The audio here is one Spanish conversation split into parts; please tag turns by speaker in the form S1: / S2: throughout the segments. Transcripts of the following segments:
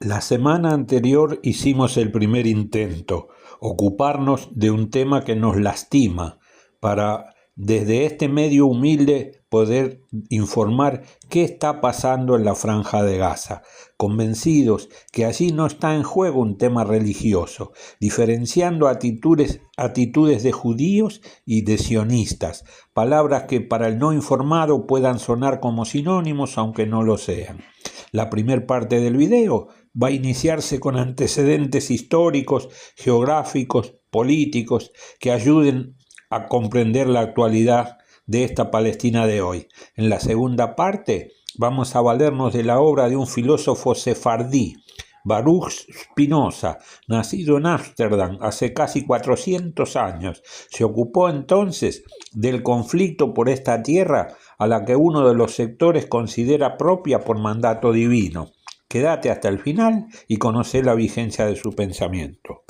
S1: La semana anterior hicimos el primer intento, ocuparnos de un tema que nos lastima, para desde este medio humilde poder informar qué está pasando en la Franja de Gaza, convencidos que allí no está en juego un tema religioso, diferenciando actitudes de judíos y de sionistas, palabras que para el no informado puedan sonar como sinónimos aunque no lo sean. La primer parte del video va a iniciarse con antecedentes históricos, geográficos, políticos, que ayuden a comprender la actualidad de esta Palestina de hoy. En la segunda parte vamos a valernos de la obra de un filósofo sefardí, Baruch Spinoza, nacido en Ámsterdam hace casi 400 años. Se ocupó entonces del conflicto por esta tierra a la que uno de los sectores considera propia por mandato divino. Quédate hasta el final y conoce la vigencia de su pensamiento.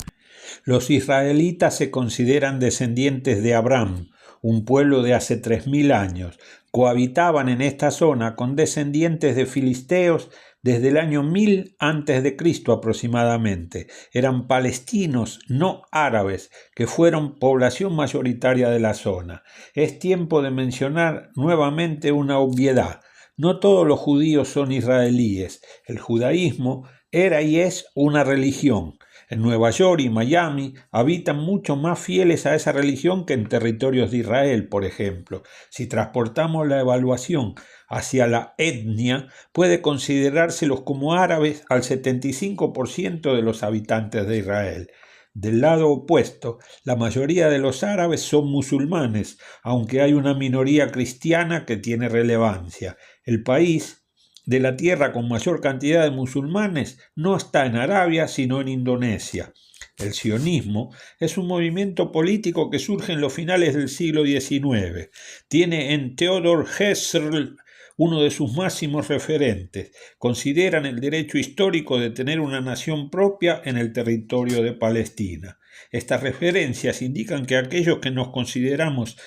S1: Los israelitas se consideran descendientes de Abraham, un pueblo de hace 3000 años. Cohabitaban en esta zona con descendientes de filisteos desde el año 1000 a.C. aproximadamente. Eran palestinos, no árabes, que fueron población mayoritaria de la zona. Es tiempo de mencionar nuevamente una obviedad. No todos los judíos son israelíes. El judaísmo era y es una religión. En Nueva York y Miami habitan mucho más fieles a esa religión que en territorios de Israel, por ejemplo. Si transportamos la evaluación hacia la etnia, puede considerárselos como árabes al 75% de los habitantes de Israel. Del lado opuesto, la mayoría de los árabes son musulmanes, aunque hay una minoría cristiana que tiene relevancia. El país de la tierra con mayor cantidad de musulmanes no está en Arabia, sino en Indonesia. El sionismo es un movimiento político que surge en los finales del siglo XIX. Tiene en Theodor Herzl uno de sus máximos referentes. Consideran el derecho histórico de tener una nación propia en el territorio de Palestina. Estas referencias indican que aquellos que nos consideramos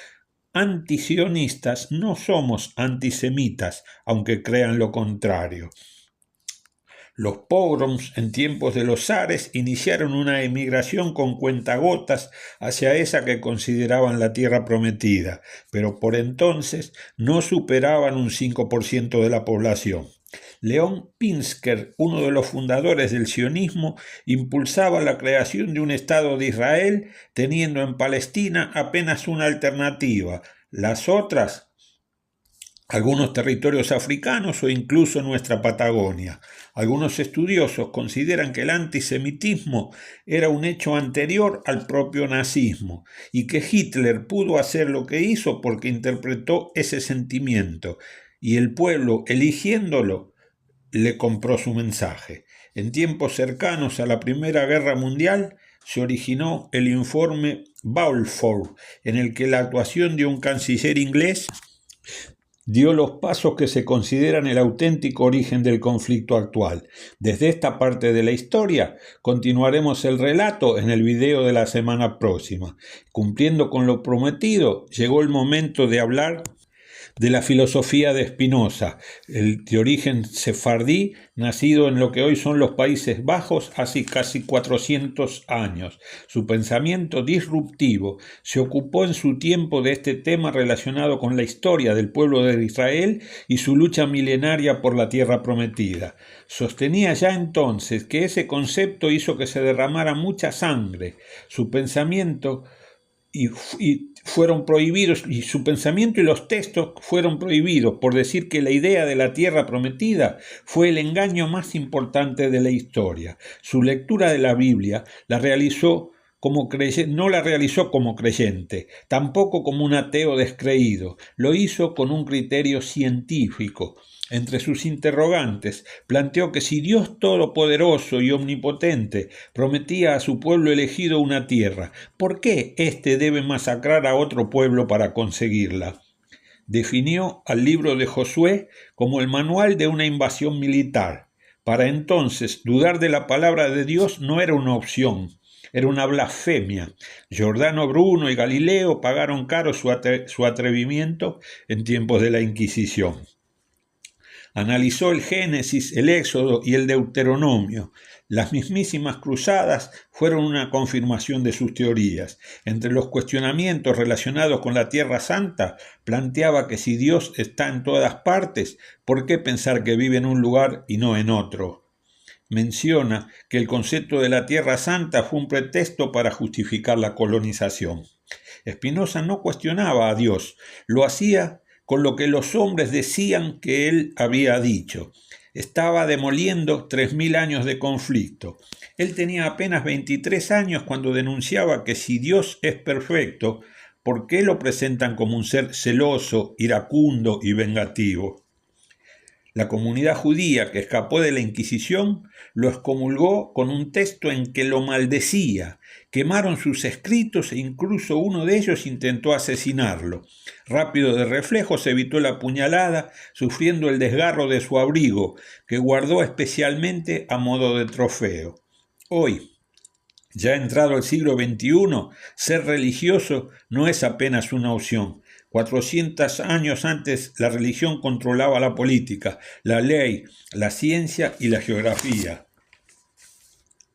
S1: antisionistas no somos antisemitas, aunque crean lo contrario. Los pogroms en tiempos de los zares iniciaron una emigración con cuentagotas hacia esa que consideraban la tierra prometida, pero por entonces no superaban un 5% de la población. León Pinsker, uno de los fundadores del sionismo, impulsaba la creación de un Estado de Israel, teniendo en Palestina apenas una alternativa. Las otras, algunos territorios africanos o incluso nuestra Patagonia. Algunos estudiosos consideran que el antisemitismo era un hecho anterior al propio nazismo y que Hitler pudo hacer lo que hizo porque interpretó ese sentimiento y el pueblo, eligiéndolo, le compró su mensaje. En tiempos cercanos a la Primera Guerra Mundial se originó el informe Balfour, en el que la actuación de un canciller inglés dio los pasos que se consideran el auténtico origen del conflicto actual. Desde esta parte de la historia continuaremos el relato en el video de la semana próxima. Cumpliendo con lo prometido, llegó el momento de hablar de la filosofía de Spinoza, el de origen sefardí, nacido en lo que hoy son los Países Bajos hace casi 400 años. Su pensamiento disruptivo se ocupó en su tiempo de este tema relacionado con la historia del pueblo de Israel y su lucha milenaria por la tierra prometida. Sostenía ya entonces que ese concepto hizo que se derramara mucha sangre. Su pensamiento fueron prohibidos, y su pensamiento y los textos fueron prohibidos por decir que la idea de la tierra prometida fue el engaño más importante de la historia. Su lectura de la Biblia no la realizó como creyente, tampoco como un ateo descreído, lo hizo con un criterio científico. Entre sus interrogantes, planteó que si Dios Todopoderoso y Omnipotente prometía a su pueblo elegido una tierra, ¿por qué éste debe masacrar a otro pueblo para conseguirla? Definió al libro de Josué como el manual de una invasión militar. Para entonces, dudar de la palabra de Dios no era una opción, era una blasfemia. Giordano Bruno y Galileo pagaron caro su atrevimiento en tiempos de la Inquisición. Analizó el Génesis, el Éxodo y el Deuteronomio. Las mismísimas cruzadas fueron una confirmación de sus teorías. Entre los cuestionamientos relacionados con la Tierra Santa, planteaba que si Dios está en todas partes, ¿por qué pensar que vive en un lugar y no en otro? Menciona que el concepto de la Tierra Santa fue un pretexto para justificar la colonización. Spinoza no cuestionaba a Dios, lo hacía con lo que los hombres decían que él había dicho. Estaba demoliendo 3000 años de conflicto. Él tenía apenas 23 años cuando denunciaba que si Dios es perfecto, ¿por qué lo presentan como un ser celoso, iracundo y vengativo? La comunidad judía que escapó de la Inquisición lo excomulgó con un texto en que lo maldecía. Quemaron sus escritos e incluso uno de ellos intentó asesinarlo. Rápido de reflejos evitó la puñalada, sufriendo el desgarro de su abrigo, que guardó especialmente a modo de trofeo. Hoy, ya entrado el siglo XXI, ser religioso no es apenas una opción. 400 años antes, la religión controlaba la política, la ley, la ciencia y la geografía.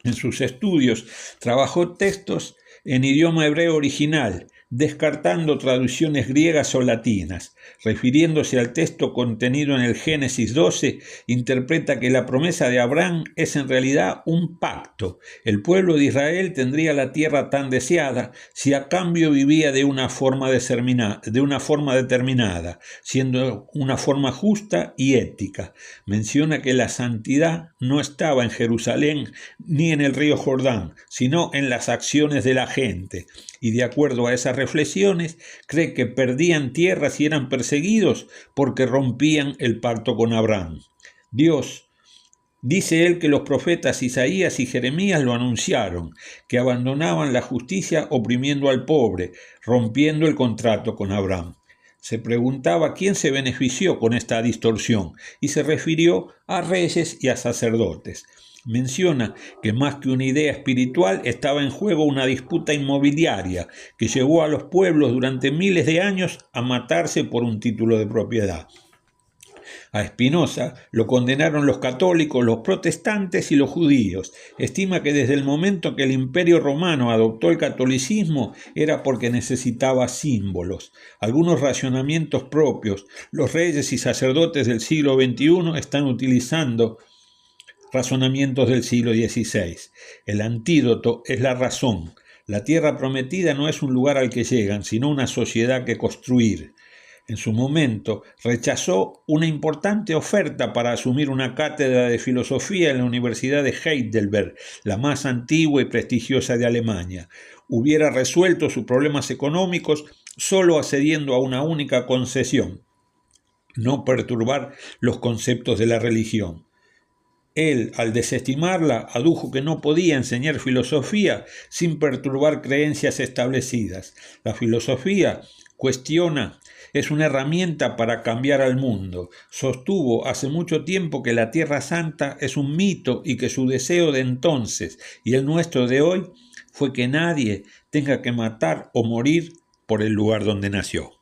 S1: En sus estudios trabajó textos en idioma hebreo original, descartando traducciones griegas o latinas. Refiriéndose al texto contenido en el Génesis 12, interpreta que la promesa de Abraham es en realidad un pacto. El pueblo de Israel tendría la tierra tan deseada si a cambio vivía de una forma determinada, siendo una forma justa y ética. Menciona que la santidad no estaba en Jerusalén ni en el río Jordán, sino en las acciones de la gente. Y de acuerdo a esas reflexiones, cree que perdían tierras y eran perseguidos porque rompían el pacto con Abraham. Dice él que los profetas Isaías y Jeremías lo anunciaron, que abandonaban la justicia oprimiendo al pobre, rompiendo el contrato con Abraham. Se preguntaba quién se benefició con esta distorsión y se refirió a reyes y a sacerdotes. Menciona que más que una idea espiritual estaba en juego una disputa inmobiliaria que llevó a los pueblos durante miles de años a matarse por un título de propiedad. A Spinoza lo condenaron los católicos, los protestantes y los judíos. Estima que desde el momento que el Imperio Romano adoptó el catolicismo era porque necesitaba símbolos. Algunos racionamientos propios, los reyes y sacerdotes del siglo XXI están utilizando razonamientos del siglo XVI. El antídoto es la razón. La tierra prometida no es un lugar al que llegan, sino una sociedad que construir. En su momento, rechazó una importante oferta para asumir una cátedra de filosofía en la Universidad de Heidelberg, la más antigua y prestigiosa de Alemania. Hubiera resuelto sus problemas económicos solo accediendo a una única concesión: no perturbar los conceptos de la religión. Él, al desestimarla, adujo que no podía enseñar filosofía sin perturbar creencias establecidas. La filosofía cuestiona, es una herramienta para cambiar al mundo. Sostuvo hace mucho tiempo que la Tierra Santa es un mito y que su deseo de entonces y el nuestro de hoy fue que nadie tenga que matar o morir por el lugar donde nació.